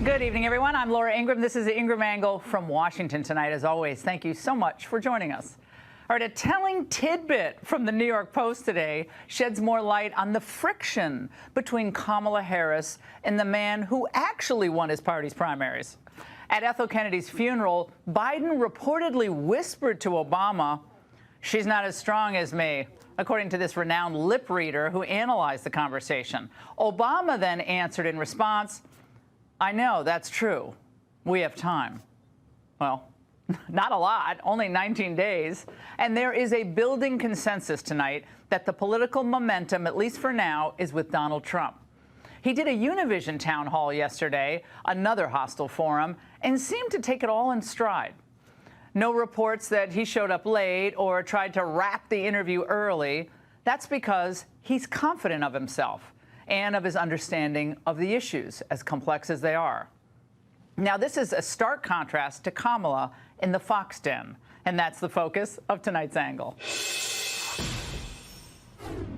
Good evening, everyone. I'm Laura Ingraham. This is the Ingraham Angle from Washington tonight. As always, thank you so much for joining us. All right, a telling tidbit from the New York Post today sheds more light on the friction between Kamala Harris and the man who actually won his party's primaries. At Ethel Kennedy's funeral, Biden reportedly whispered to Obama, "She's not as strong as me," according to this renowned lip reader who analyzed the conversation. Obama then answered in response, "I know, that's true. We have time." Well, not a lot, only 19 days. And there is a building consensus tonight that the political momentum, at least for now, is with Donald Trump. He did a Univision town hall yesterday, another hostile forum, and seemed to take it all in stride. No reports that he showed up late or tried to wrap the interview early. That's because he's confident of himself and of his understanding of the issues, as complex as they are. Now, this is a stark contrast to Kamala in the Fox den, and that's the focus of tonight's angle.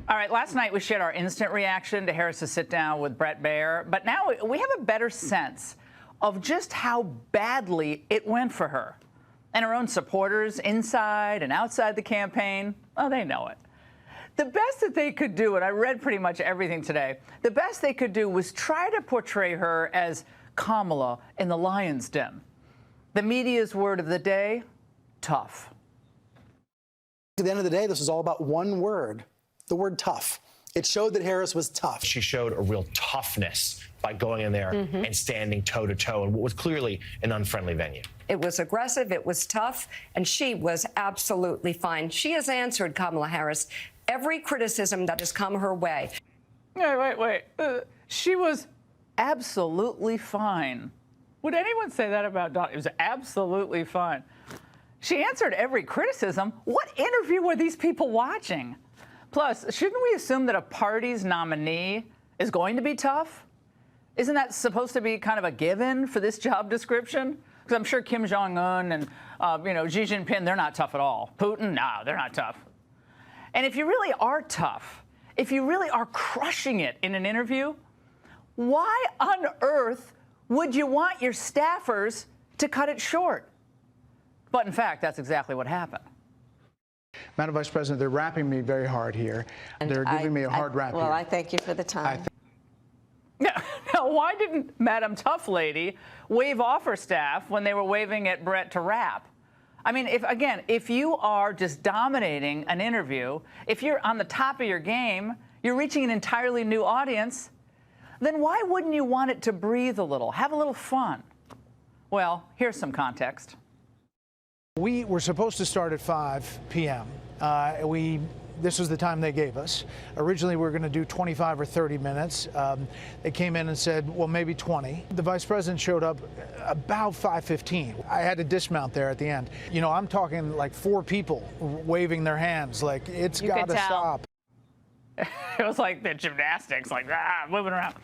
All right, last night we shared our instant reaction to Harris's sit-down with Bret Baier, but now we have a better sense of just how badly it went for her. And her own supporters inside and outside the campaign, oh, they know it. The best that they could do, and I read pretty much everything today, the best they could do was try to portray her as Kamala in the lion's den. The media's word of the day, tough. At the end of the day, this was all about one word, the word tough. It showed that Harris was tough. She showed a real toughness by going in there and standing toe-to-toe in what was clearly an unfriendly venue. It was aggressive, it was tough, and she was absolutely fine. She has answered, Kamala Harris, every criticism that has come her way. Wait. She was absolutely fine. Would anyone say that about Donald? It was absolutely fine. She answered every criticism. What interview were these people watching? Plus, shouldn't we assume that a party's nominee is going to be tough? Isn't that supposed to be kind of a given for this job description? Because I'm sure Kim Jong-un and Xi Jinping, they're not tough at all. Putin, no, they're not tough. And if you really are tough, if you really are crushing it in an interview, why on earth would you want your staffers to cut it short? But in fact, that's exactly what happened. Madam Vice President, they're rapping me very hard here. And they're giving me a hard rap here. Well, I thank you for the time. Now, why didn't Madam Tough Lady wave off her staff when they were waving at Bret to rap? I mean, if you are just dominating an interview, if you're on the top of your game, you're reaching an entirely new audience, then why wouldn't you want it to breathe a little, have a little fun? Well, here's some context. We were supposed to start at 5 p.m. This was the time they gave us. Originally, we were going to do 25 or 30 minutes. They came in and said, well, maybe 20. The vice president showed up about 5:15. I had to dismount there at the end. You know, I'm talking like 4 people waving their hands, like, it's got to stop. It was like the gymnastics, like, moving around.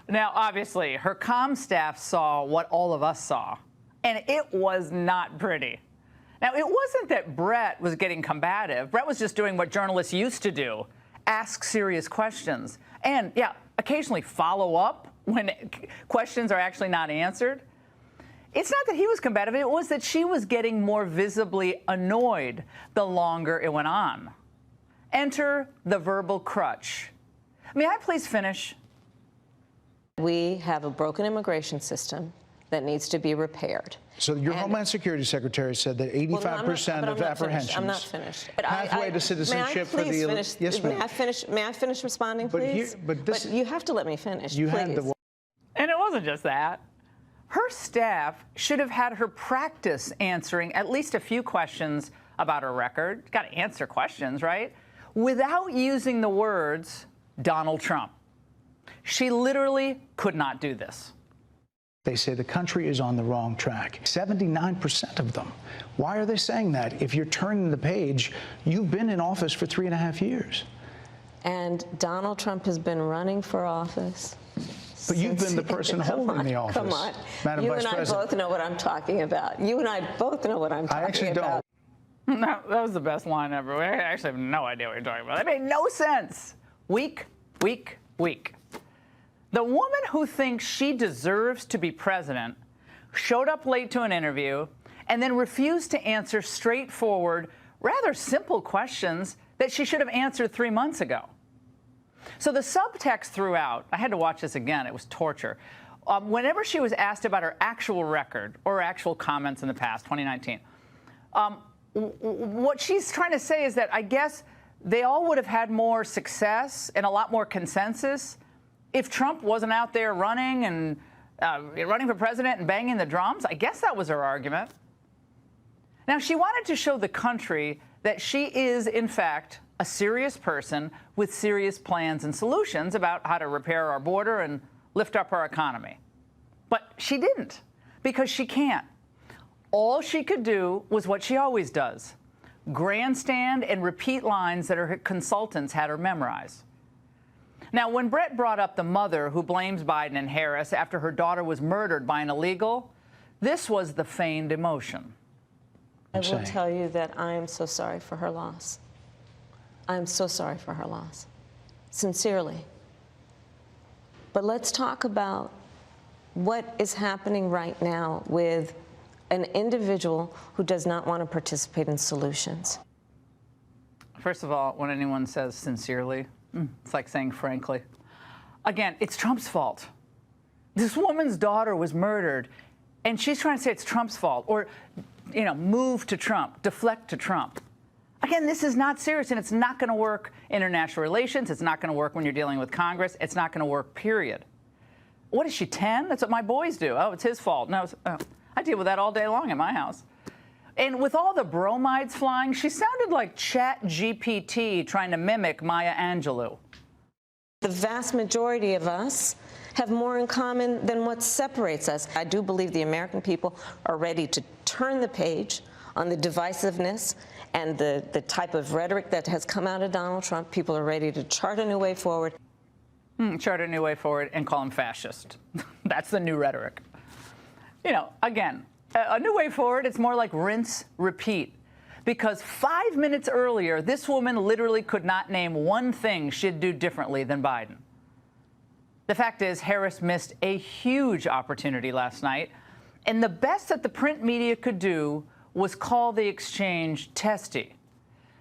Now, obviously, her comm staff saw what all of us saw, and it was not pretty. Now, it wasn't that Bret was getting combative. Bret was just doing what journalists used to do, ask serious questions. And, yeah, occasionally follow up when questions are actually not answered. It's not that he was combative. It was that she was getting more visibly annoyed the longer it went on. Enter the verbal crutch. May I please finish? We have a broken immigration system that needs to be repaired. So your Homeland Security Secretary said that 85% of apprehensions. I'm not finished. Pathway to citizenship for the finish? Yes, ma'am. May I finish responding, please? But you have to let me finish. You please. had the. And it wasn't just that. Her staff should have had her practice answering at least a few questions about her record. Got to answer questions, right? Without using the words Donald Trump. She literally could not do this. They say the country is on the wrong track. 79% of them. Why are they saying that? If you're turning the page, you've been in office for 3.5 years. And Donald Trump has been running for office. But you've been the person holding the office. Come on. Madam You Vice and I President. both know what I'm talking about. You and I both know what I'm talking about. I actually don't. No, that was the best line ever. I actually have no idea what you're talking about. That made no sense. Weak. The woman who thinks she deserves to be president showed up late to an interview and then refused to answer straightforward, rather simple questions that she should have answered 3 months ago. So the subtext throughout, I had to watch this again, it was torture. Whenever she was asked about her actual record or actual comments in the past, 2019, what she's trying to say is that I guess they all would have had more success and a lot more consensus if Trump wasn't out there running and running for president and banging the drums. I guess that was her argument. Now, she wanted to show the country that she is, in fact, a serious person with serious plans and solutions about how to repair our border and lift up our economy. But she didn't, because she can't. All she could do was what she always does: grandstand and repeat lines that her consultants had her memorize. Now, when Brett brought up the mother who blames Biden and Harris after her daughter was murdered by an illegal, this was the feigned emotion. I will tell you that I am so sorry for her loss. I am so sorry for her loss, sincerely. But let's talk about what is happening right now with an individual who does not want to participate in solutions. First of all, when anyone says sincerely, it's like saying frankly. Again, it's Trump's fault. This woman's daughter was murdered, and she's trying to say it's Trump's fault, or, you know, move to Trump, deflect to Trump. Again, this is not serious, and it's not going to work in international relations. It's not going to work when you're dealing with Congress. It's not going to work, period. What is she, 10? That's what my boys do. Oh, it's his fault. No, I deal with that all day long in my house. And with all the bromides flying, she sounded like ChatGPT trying to mimic Maya Angelou. The vast majority of us have more in common than what separates us. I do believe the American people are ready to turn the page on the divisiveness and the type of rhetoric that has come out of Donald Trump. People are ready to chart a new way forward. Chart a new way forward and call him fascist. That's the new rhetoric. You know, again, a new way forward, it's more like rinse, repeat. Because 5 minutes earlier, this woman literally could not name one thing she'd do differently than Biden. The fact is, Harris missed a huge opportunity last night, and the best that the print media could do was call the exchange testy.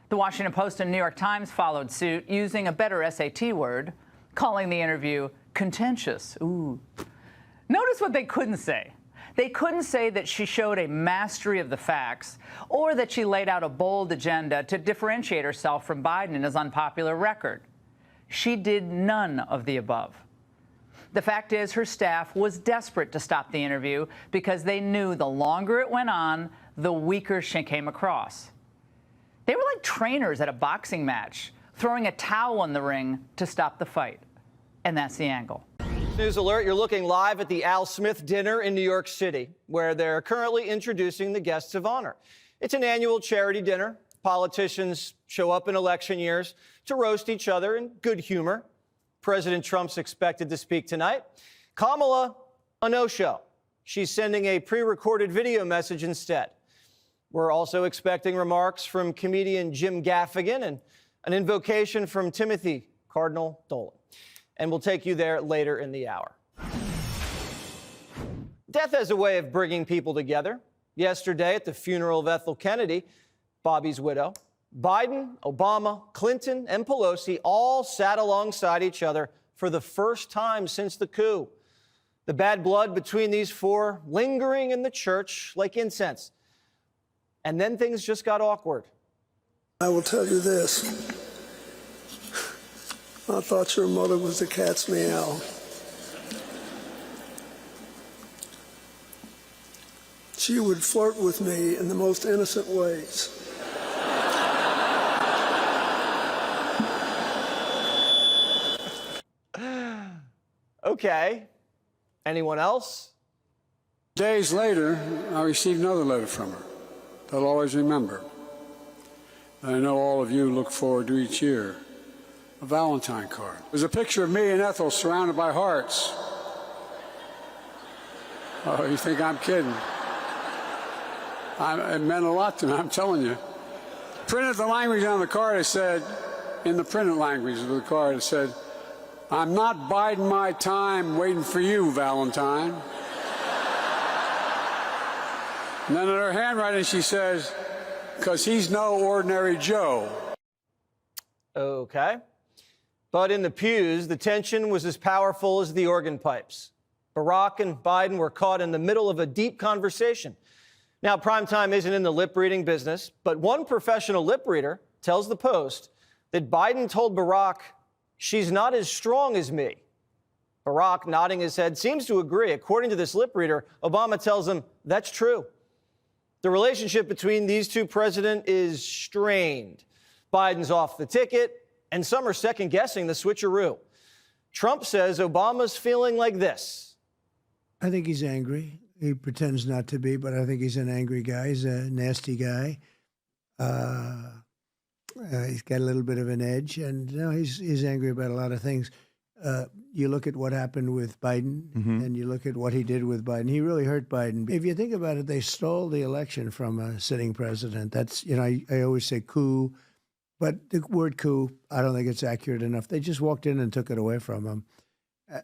The Washington Post and New York Times followed suit, using a better SAT word, calling the interview contentious. Ooh. Notice what they couldn't say. They couldn't say that she showed a mastery of the facts or that she laid out a bold agenda to differentiate herself from Biden in his unpopular record. She did none of the above. The fact is, her staff was desperate to stop the interview because they knew the longer it went on, the weaker she came across. They were like trainers at a boxing match, throwing a towel in the ring to stop the fight. And that's the angle. News alert, you're looking live at the Al Smith dinner in New York City, where they're currently introducing the guests of honor. It's an annual charity dinner. Politicians show up in election years to roast each other in good humor. President Trump's expected to speak tonight. Kamala, a no-show. She's sending a pre-recorded video message instead. We're also expecting remarks from comedian Jim Gaffigan and an invocation from Timothy Cardinal Dolan. And we'll take you there later in the hour. Death has a way of bringing people together. Yesterday at the funeral of Ethel Kennedy, Bobby's widow, Biden, Obama, Clinton, and Pelosi all sat alongside each other for the first time since the coup. The bad blood between these four lingering in the church like incense. And then things just got awkward. I will tell you this. I thought your mother was the cat's meow. She would flirt with me in the most innocent ways. Okay. Anyone else? Days later, I received another letter from her that I'll always remember. And I know all of you look forward to each year. A Valentine card. There's a picture of me and Ethel surrounded by hearts. Oh, you think I'm kidding? It meant a lot to me, I'm telling you. Printed the language on the card, it said, in the printed language of the card, it said, I'm not biding my time waiting for you, Valentine. And then in her handwriting, she says, because he's no ordinary Joe. Okay. But in the pews, the tension was as powerful as the organ pipes. Barack and Biden were caught in the middle of a deep conversation. Now, Primetime isn't in the lip-reading business, but one professional lip reader tells the Post that Biden told Barack, "She's not as strong as me." Barack, nodding his head, seems to agree. According to this lip reader, Obama tells him that's true. The relationship between these two presidents is strained. Biden's off the ticket, and some are second-guessing the switcheroo. Trump says Obama's feeling like this. I think he's angry. He pretends not to be, but I think he's an angry guy. He's a nasty guy. He's got a little bit of an edge, and he's angry about a lot of things. You look at what happened with Biden, and you look at what he did with Biden. He really hurt Biden. If you think about it, they stole the election from a sitting president. That's, I always say coup, but the word coup, I don't think it's accurate enough. They just walked in and took it away from him.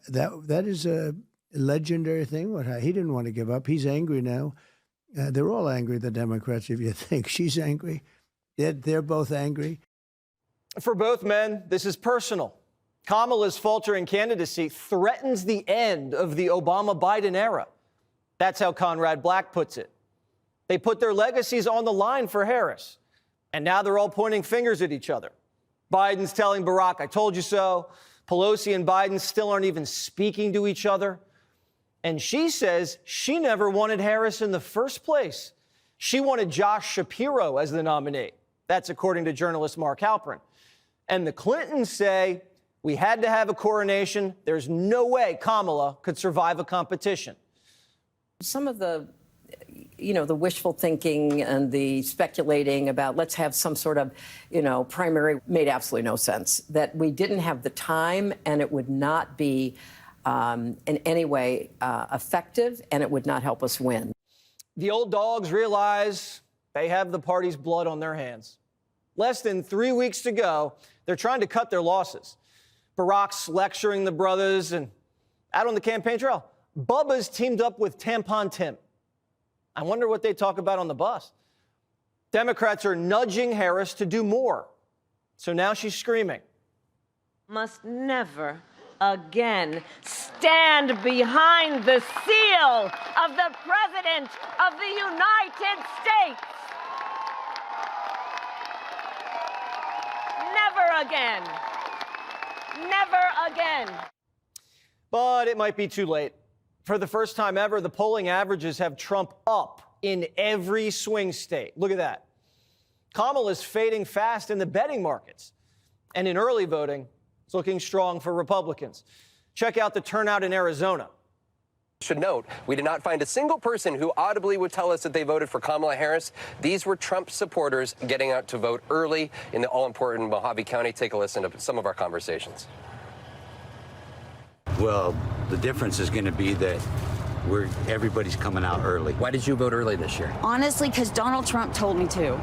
That is a legendary thing. He didn't want to give up. He's angry now. They're all angry, the Democrats, if you think. She's angry. They're both angry. For both men, this is personal. Kamala's faltering candidacy threatens the end of the Obama-Biden era. That's how Conrad Black puts it. They put their legacies on the line for Harris, and now they're all pointing fingers at each other. Biden's telling Barack, "I told you so." Pelosi and Biden still aren't even speaking to each other. And she says she never wanted Harris in the first place. She wanted Josh Shapiro as the nominee. That's according to journalist Mark Halperin. And the Clintons say, we had to have a coronation. There's no way Kamala could survive a competition. Some of the, the wishful thinking and the speculating about let's have some sort of, primary made absolutely no sense. That we didn't have the time, and it would not be in any way effective, and it would not help us win. The old dogs realize they have the party's blood on their hands. Less than 3 weeks to go, they're trying to cut their losses. Barack's lecturing the brothers, and out on the campaign trail, Bubba's teamed up with Tampon Tim. I wonder what they talk about on the bus. Democrats are nudging Harris to do more. So now she's screaming. Must never again stand behind the seal of the President of the United States. Never again. Never again. But it might be too late. For the first time ever, the polling averages have Trump up in every swing state. Look at that. Kamala's fading fast in the betting markets. And in early voting, it's looking strong for Republicans. Check out the turnout in Arizona. Should note, we did not find a single person who audibly would tell us that they voted for Kamala Harris. These were Trump supporters getting out to vote early in the all-important Mojave County. Take a listen to some of our conversations. Well, the difference is going to be that everybody's coming out early. Why did you vote early this year? Honestly, because Donald Trump told me to.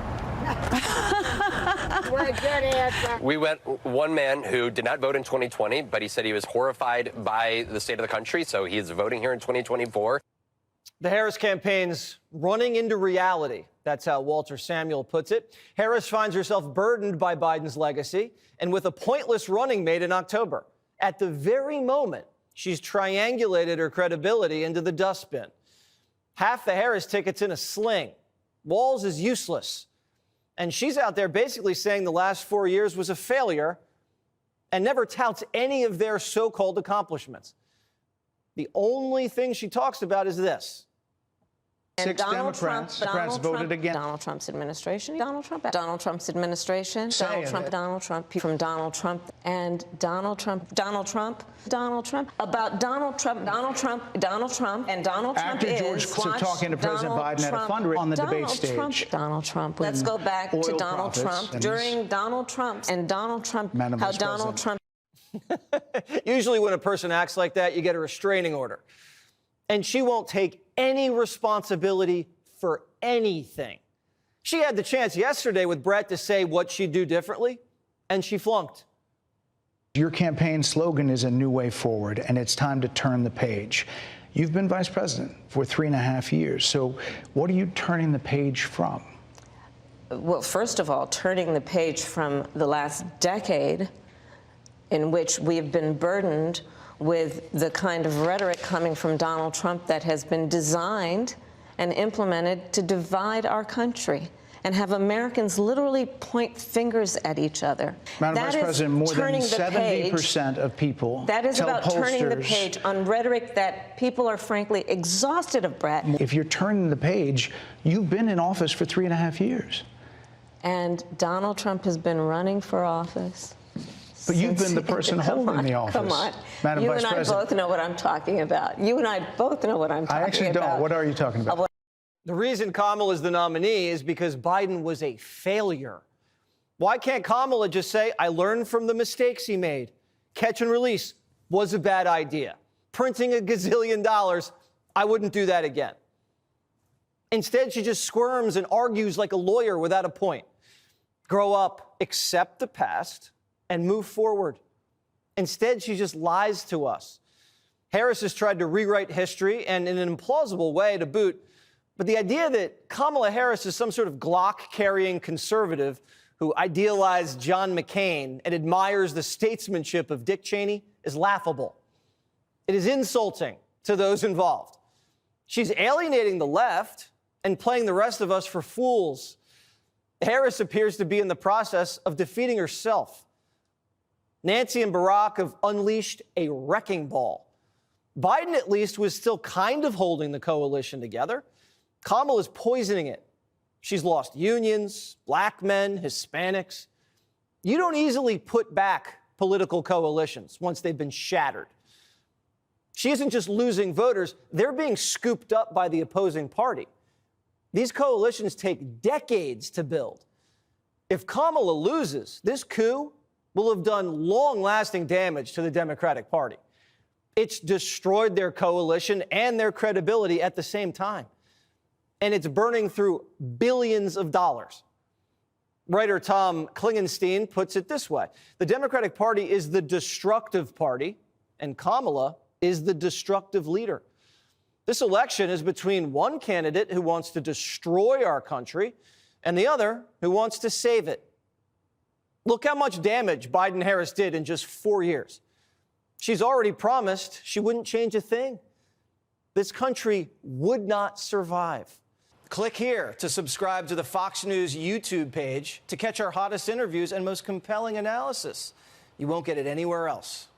What a good answer. We went one man who did not vote in 2020, but he said he was horrified by the state of the country, so he is voting here in 2024. The Harris campaign's running into reality. That's how Walter Samuel puts it. Harris finds herself burdened by Biden's legacy and with a pointless running mate in October, at the very moment she's triangulated her credibility into the dustbin. Half the Harris ticket's in a sling. Walz is useless. And she's out there basically saying the last 4 years was a failure and never touts any of their so-called accomplishments. The only thing she talks about is this. And Donald Trump voted against Donald Trump's administration. Donald Trump's administration. Donald Trump from Donald Trump and Donald Trump about Donald Trump and Donald Trump After George talking to President Biden at a fundraiser on the debate stage. Donald Trump. Let's go back to Donald Trump during Donald Trump and Donald Trump. How Donald Trump. Usually when a person acts like that, you get a restraining order. And she won't take any responsibility for anything. She had the chance yesterday with Brett to say what she'd do differently, and she flunked. Your campaign slogan is a new way forward, and it's time to turn the page. You've been vice president for 3.5 years, so what are you turning the page from? Well, first of all, turning the page from the last decade in which we've been burdened with the kind of rhetoric coming from Donald Trump that has been designed and implemented to divide our country and have Americans literally point fingers at each other. Madam Vice President, more than 70% of people that is tell about pollsters, turning the page on rhetoric that people are frankly exhausted of, Brett. If you're turning the page, you've been in office for 3.5 years. And Donald Trump has been running for office. But you've been the person holding the office. Come on. Madam Vice President. You and I both know what I'm talking about. You and I both know what I'm talking about. I actually don't. What are you talking about? The reason Kamala is the nominee is because Biden was a failure. Why can't Kamala just say, I learned from the mistakes he made? Catch and release was a bad idea. Printing $1 gazillion, I wouldn't do that again. Instead, she just squirms and argues like a lawyer without a point. Grow up, accept the past, and move forward. Instead, she just lies to us. Harris has tried to rewrite history, and in an implausible way to boot. But the idea that Kamala Harris is some sort of Glock-carrying conservative who idealized John McCain and admires the statesmanship of Dick Cheney is laughable. It is insulting to those involved. She's alienating the left and playing the rest of us for fools. Harris appears to be in the process of defeating herself. Nancy and Barack have unleashed a wrecking ball. Biden, at least, was still kind of holding the coalition together. Kamala's poisoning it. She's lost unions, black men, Hispanics. You don't easily put back political coalitions once they've been shattered. She isn't just losing voters, they're being scooped up by the opposing party. These coalitions take decades to build. If Kamala loses, this coup will have done long-lasting damage to the Democratic Party. It's destroyed their coalition and their credibility at the same time. And it's burning through billions of dollars. Writer Tom Klingenstein puts it this way. The Democratic Party is the destructive party, and Kamala is the destructive leader. This election is between one candidate who wants to destroy our country and the other who wants to save it. Look how much damage Biden-Harris did in just 4 years. She's already promised she wouldn't change a thing. This country would not survive. Click here to subscribe to the Fox News YouTube page to catch our hottest interviews and most compelling analysis. You won't get it anywhere else.